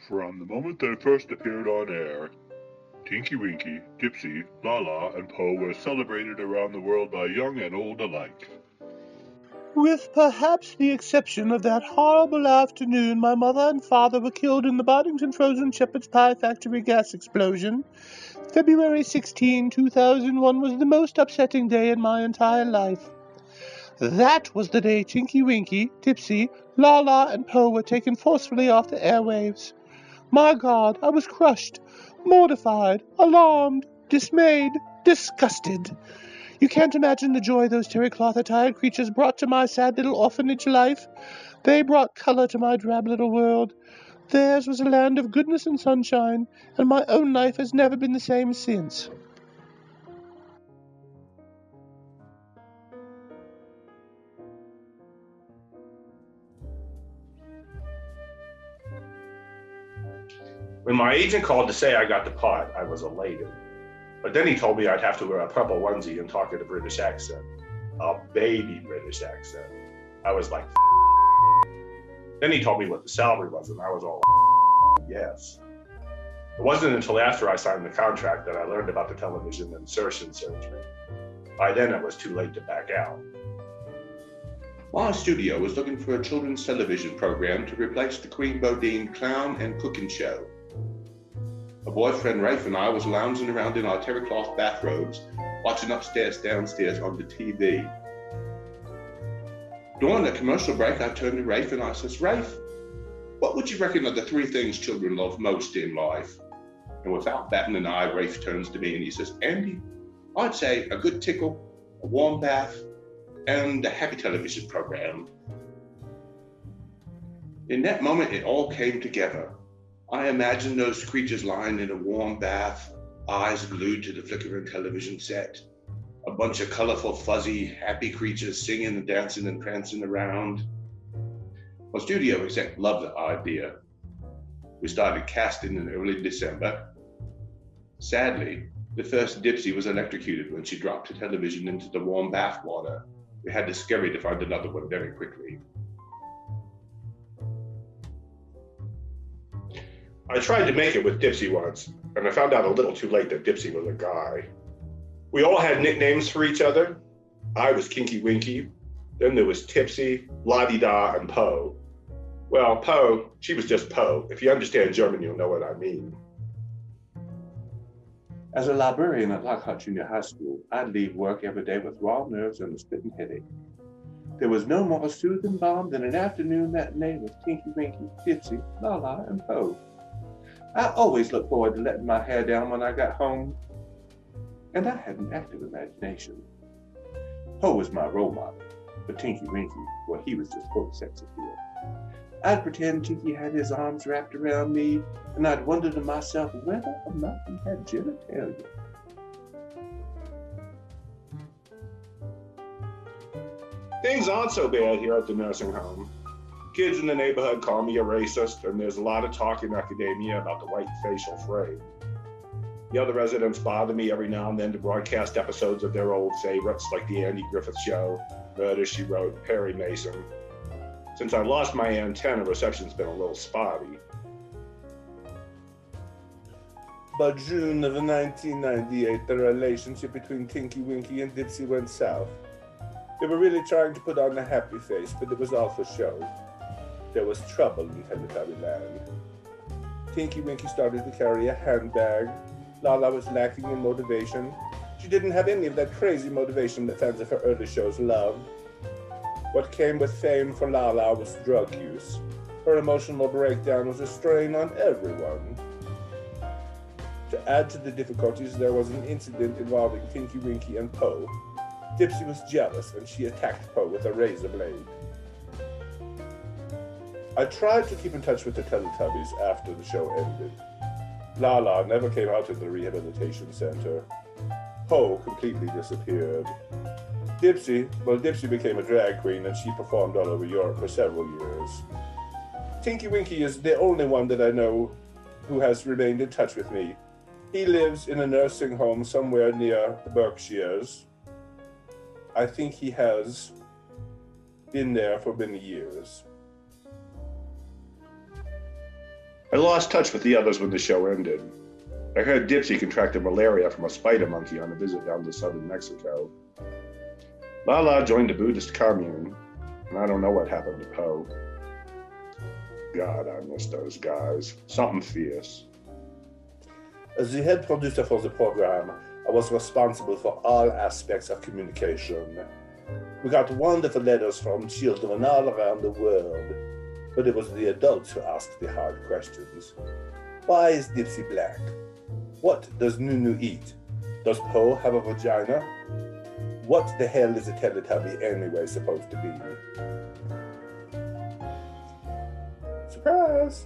From the moment they first appeared on air, Tinky Winky, Dipsy, Laa-Laa, and Po were celebrated around the world by young and old alike. With perhaps the exception of that horrible afternoon my mother and father were killed in the Boddington Frozen Shepherd's Pie Factory gas explosion, February 16, 2001 was the most upsetting day in my entire life. That was the day Tinky Winky, Dipsy, Laa-Laa, and Po were taken forcefully off the airwaves. My God, I was crushed, mortified, alarmed, dismayed, disgusted. You can't imagine the joy those terry-cloth-attired creatures brought to my sad little orphanage life. They brought color to my drab little world. Theirs was a land of goodness and sunshine, and my own life has never been the same since. When my agent called to say I got the part, I was elated. But then he told me I'd have to wear a purple onesie and talk in a British accent. A baby British accent. I was like, Then he told me what the salary was, and I was all yes. It wasn't until after I signed the contract that I learned about the television insertion surgery. By then, it was too late to back out. My studio was looking for a children's television program to replace the Queen Bodine clown and cooking show. My boyfriend Rafe and I was lounging around in our terry-cloth bathrobes, watching Upstairs, Downstairs on the TV. During the commercial break, I turned to Rafe and I says, Rafe, what would you reckon are the three things children love most in life? And without batting an eye, Rafe turns to me and he says, Andy, I'd say a good tickle, a warm bath, and a happy television program. In that moment, it all came together. I imagined those creatures lying in a warm bath, eyes glued to the flickering television set. A bunch of colorful, fuzzy, happy creatures singing and dancing and prancing around. My studio exec loved the idea. We started casting in early December. Sadly, the first Dipsy was electrocuted when she dropped the television into the warm bath water. We had to scurry to find another one very quickly. I tried to make it with Dipsy once, and I found out a little too late that Dipsy was a guy. We all had nicknames for each other. I was Kinky Winky. Then there was Tipsy, La-Di-Da, and Po. Well, Po, she was just Po. If you understand German, you'll know what I mean. As a librarian at Lockhart Junior High School, I'd leave work every day with raw nerves and a splitting headache. There was no more soothing balm than an afternoon matinee with Tinky Winky, Dipsy, Laa-Laa, and Po. I always looked forward to letting my hair down when I got home, and I had an active imagination. Po was my role model, but Tinky Winky, well, he was just full of sex appeal. I'd pretend Tinky had his arms wrapped around me, and I'd wonder to myself whether or not he had genitalia. Things aren't so bad here at the nursing home. Kids in the neighborhood call me a racist, and there's a lot of talk in academia about the white facial frame. The other residents bother me every now and then to broadcast episodes of their old favorites, like The Andy Griffith Show, Murder, She Wrote, Perry Mason. Since I lost my antenna, reception's been a little spotty. By June of 1998, the relationship between Tinky Winky and Dipsy went south. They were really trying to put on a happy face, but it was all for show. There was trouble in Teletubby land. Tinky Winky started to carry a handbag. Laa-Laa was lacking in motivation. She didn't have any of that crazy motivation that fans of her early shows loved. What came with fame for Laa-Laa was drug use. Her emotional breakdown was a strain on everyone. To add to the difficulties, there was an incident involving Tinky Winky and Po. Dipsy was jealous and she attacked Po with a razor blade. I tried to keep in touch with the Teletubbies after the show ended. Laa-Laa never came out of the rehabilitation center. Po completely disappeared. Dipsy became a drag queen and she performed all over Europe for several years. Tinky Winky is the only one that I know who has remained in touch with me. He lives in a nursing home somewhere near the Berkshires. I think he has been there for many years. I lost touch with the others when the show ended. I heard Dipsy contracted malaria from a spider monkey on a visit down to southern Mexico. Lala joined a Buddhist commune, and I don't know what happened to Poe. God, I miss those guys. Something fierce. As the head producer for the program, I was responsible for all aspects of communication. We got wonderful letters from children all around the world, but it was the adults who asked the hard questions. Why is Dipsy black? What does Nunu eat? Does Poe have a vagina? What the hell is a Teletubby anyway supposed to be? Surprise!